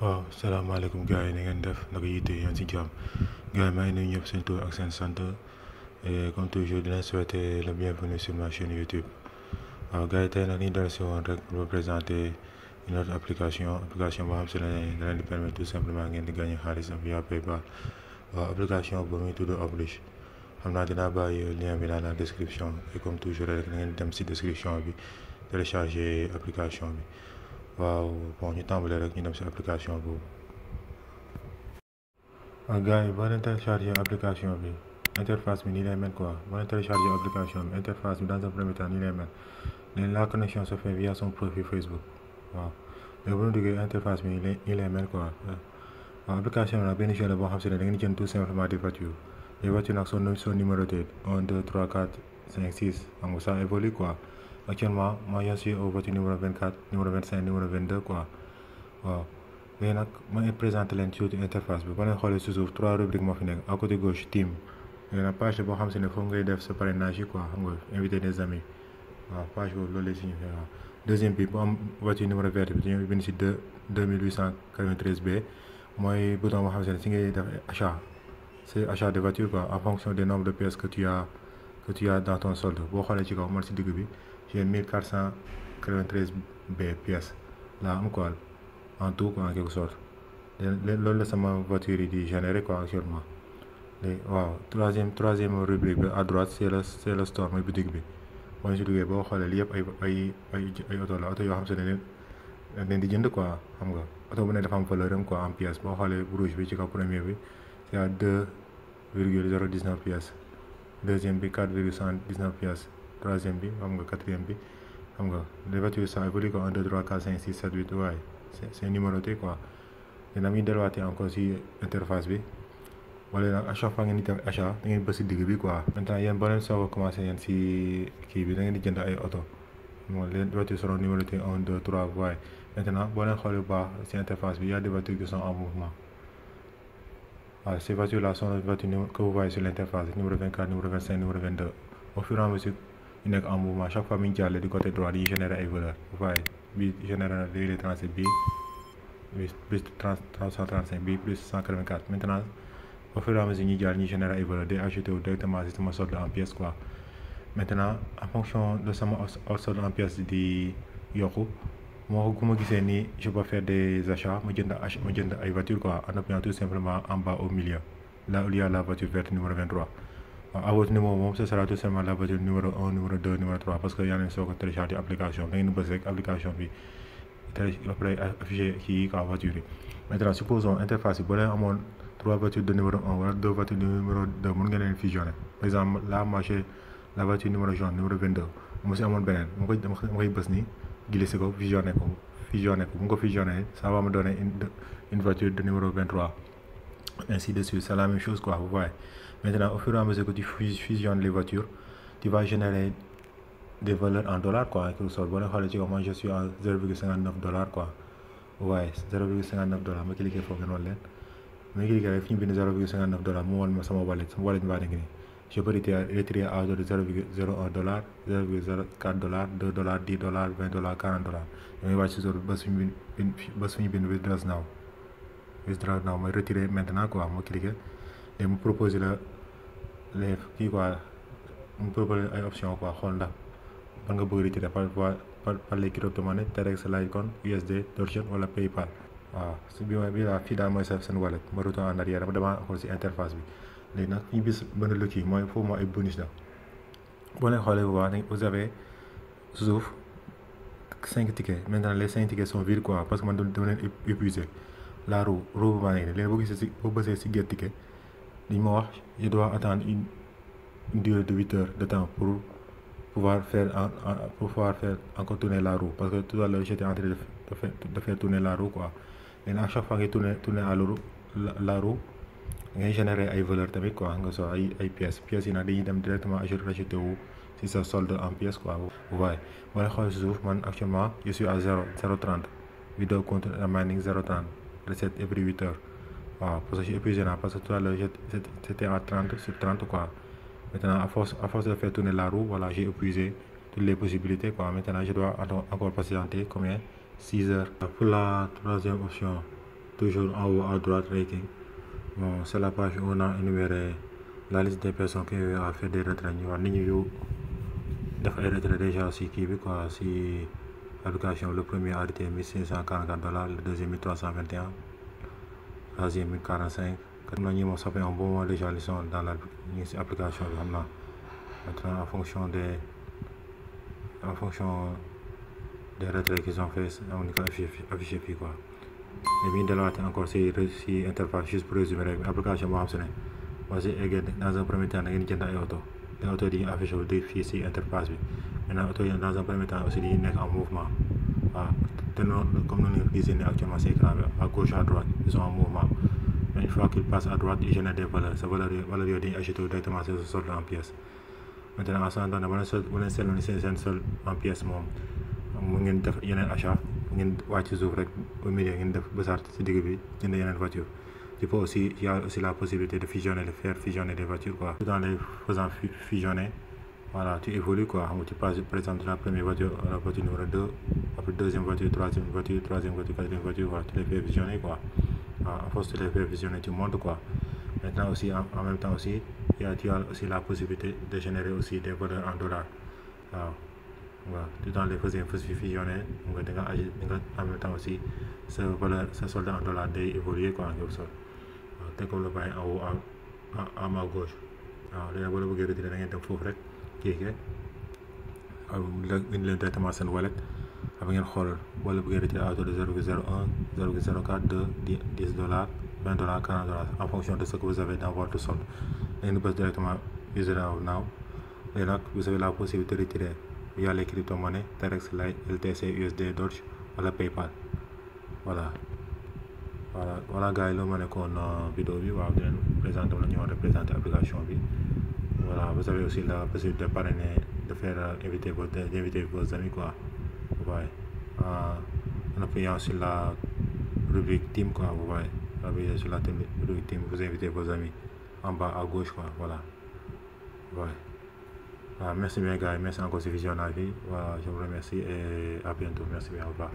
waaw salaamaaleykum gars yi na ngeen def naka yitte yaa ngi si jàmm gars yi maa ngi nuyu ñëpp seen tur ak seen sant et comme toujours di leen souhaiter le bienvenu sur ma chaîne YouTube. waaw gars yi tey nag ñu dellu si woon rek pour présenter une autre application boo xam si ne da leen di permettre tout simplement ngeen di gagner xaalis via PayPal. waaw application boobu muy tudd Oblige xam naa dinaa bàyyi lien bi dans la description et comme toujours rek na ngeen dem si description bi télécharger application bi. waaw bon ñu tàmbalee rek ñu dem si application boobu. waaw gars yi boo leen télécharger application bi interface bi nii lay mel quoi boo leen télécharger application bi interface bi dans un premier temps nii lay mel léegi la connexion se fait via son profil Facebook waaw mais bu ñu duggee interface bi nii lay mel quoi. waaw application bi nag benn jeu la boo xam si ne da ngeen jënd tout simplement des voitures les voitures nag sont numérotées 1 2 3 4 5 6 xam nga ça évolue quoi. Actuellement moi je suis au voiture numéro 24 numéro 25 numéro 22 quoi waaw léegi nag ma présenté leen ci interface bi ba leen xoolee si suuf 3 rubriques moo fi nekk à côté gauche team léegi nag page boo xam si ne foofu ngay def sa parrainage yi quoi xam nga inviter des amis waaw page boobu loolu lay signifié waaw. deuxième bi bu am voiture numéro verte bi dañoo bind si 2893 B mooy bouton boo xam si ne si ngay def achat c'est achat de voiture quoi en fonction des nombres de pièces que tu as dans ton solde boo xoolee ci kaw man si digg bi. j'ai 1493 B pièces laa am quoi en tout quoi en quelque sorte loolu la sama voiture yi di générer quoi actuellement léegi waaw troisième rubrique bi à droite c'est le store mooy boutique bi boo si duggee boo xoolee li yëpp ay oto la oto yoo xam se ne leen di jënd quoi xam nga oto bu ne dafa am valeur am quoi en pièces boo xoolee rouge bi ci kaw premier bi c'est à 2,019 pièces deuxième bi 4,119 pièces troisième bi xam nga quatrième bi xam nga les voitures ça évolue quoi 1 2 3 4 5 6 7 8 waaye c'est numéroté quoi dina am ñu delluwaatee encore si interface bi wala nag à chaque fois ngeen di def achat da ngeen bës si digg bi quoi. maintenant yéen boo leen soog a commencé yéen si kii bi da ngeen di jënd ay oto moom les voitures seront numérotées 1 2 3 waaye maintenant boo leen xoolee bu baax si interface bi y a des voitures qui sont en mouvement waaw ces voitures là sont les voitures que vous voyez sur l'interface numéro 24 numéro 25 numéro 22 au fur et à mesure ñu nekk en mouvement chaque fois mi ñu jàllee du côté droit yi générer ay valeurs vous voyez bii générer na léegi 37 bii plus 335 bii plus 184 maintenant au fur et à mesure ñuy jàll ñuy générer ay valeurs day ajouté wu directement si sama solde en pièces quoi. maintenant en fonction de sama solde en pièces di yokku ku ma gisee nii je peux faire des achats ma jënd ay voitures quoi en appuyant tout simplement en bas au milieu là où il y a la voiture verte numéro 23. waaw à votre numéro moom ce sera tout simplement la voiture numéro 1 numéro 2 numéro 3 parce que yaa ngi soog a télécharger application da ngeen bës rek application bi après affiché kii quoi voiture yi. maintenant supposons interface yi boo leen amoon 3 voitures de numéro 1 wala 2 voitures de numéro 2 mën nga leen fusionner par exemple là moi j'ai la voiture numéro jaune numéro 22 mu si amoon beneen dama koy bës nii glisser ko fusionner ko bu nga ko fusionner ça va me donner une voiture de numéro 23 ainsi de suite c'est la même chose quoi vous voyez. Maintenant, au fur et à mesure que tu fusionnes les voitures, tu vas générer des valeurs en dollars quoi en quelque sorte. Bon, moi je suis à 0,59 dollars quoi. Ouais, 0,59 dollars. Je clique sur le wallet. Je clique sur le 0,59 dollars. Je wallet. Je peux retirer à hauteur de 0,01 dollar, 0,04 dollars, 2 dollars, 10 dollars, 20 dollars, 40 dollars. Je vais sur le withdraw now. Withdraw now. Je retirer maintenant quoi. Je clique. Et mu proposer la les kii quoi mu proposer ay options quoi xool ndax ban nga bëgg retirer par les crypto-monnaies Terex Litecoin USD Dogecoin wala PayPal. waaw si bi la fii daal mooy seen wallet ma retourne en arrière dama xool si interface bi léegi nag ñu bis benn lu kii mooy foofu moo ay bonus la boo leen xoolee bu baax vous avez suuf 5 tickets maintenant les 5 tickets sont vides quoi parce que man dama leen épuiser la roue bu maa nekk léegi boo gisee si boo bësee si get ticket li ma wax je dois attendre une durée de 8 heures de temps pour pouvoir faire encore tourner la roue parce que tout à l'heure j'étais en train de faire tourner la roue quoi et à chaque fois ngay tourner à la roue ngay générer ay valeurs tamit quoi nga so ay pièces yi nag dañuy dem directement rajouté wu si sa solde en pièces quoi vous voyez. wala xool si suuf man actuellement je suis à 0,30 vidéo continue remaining 0,30 recette every 8 heures. waaw parce que je suis épuisé parce que tout à l'heure c'était à 30 sur 30 quoi. Maintenant à force de faire tourner la roue, voilà, j'ai épuisé toutes les possibilités quoi. Maintenant je dois encore patienter combien 6 heures. Pour la troisième option toujours en haut à droite ranking. Bon, c'est la page où on a énuméré la liste des personnes qui ont fait des retraits. Nous avons fait des retraits déjà si quoi, si l'application, le premier a été $1544, le deuxième $1321, le troisième $1045. Ça fait un bon moment déjà, ils sont dans l'application. Maintenant, en fonction des retraits qu'ils ont fait, on est affiché puis quoi. Et bien de là encore si interface juste pour résumer l'application boo xam dans un premier temps da ngeen jënd ay auto di affiché wu di fii si interface bi maintenant auto yi dans un premier temps aussi di nekk en mouvement waaw te noonu comme nous gisee ni actuellement si écran bi à gauche à droite ils sont en mouvement mais une fois qu'ils passent à droite ils génèrent des valeurs ces valeurs yooyu dañuy ajouté directement sur solde en pièces maintenant en ce temps bu leen seetlu ni seen solde en pièces moom mu ngeen def yeneen achat ngeen wàcc suuf rek au milieu ngeen def bësaat si digg bi jënd yeneen voiture. Il y a aussi la possibilité de faire fusionner des voitures quoi. Tout en les faisant fusionner, voilà, tu évolues quoi. Tu passes par exemple de la première voiture à la voiture numéro 2, après deuxième voiture, troisième voiture, quatrième voiture, voilà, tu les fais fusionner quoi. À force de les faire fusionner, tu montes quoi. Maintenant aussi, en même temps aussi, tu as aussi la possibilité de générer aussi des valeurs en dollars. Voilà, tout en les faisant fusionner, en même temps aussi, ce solde en dollars d'évoluer quoi en quelque sorte. Comme le bàyyi en haut à ma gauche waaw léegi boo la bëggee retiré da ngeen dem foofu rek kii indi leen directement seen wallet après ngeen xool boo la bëggee retiré à hauteur de 0,01 0,04 2 $10 $20 $40 en fonction de ce que vous avez dans votre solde da ngeen bës directement user now et nag vous avez la possibilité de retirer via les crypto-monnaies Terex, Lite, LTC, USD, Doge wala PayPal voilà gars yi loo ma nekkoon vidéo bi waaw di leen présenté wala ñoo représenté application bi voilà vous avez aussi la possibilité de parrainer de faire d'inviter vos amis quoi ouais en appuyant sur la rubrique team quoi vous voyez appuyez sur la rubrique team vous invitez vos amis en bas à gauche quoi voilà merci bien gars yi merci encore si visionnage bi voilà je vous remercie et à bientôt merci bien au revoir.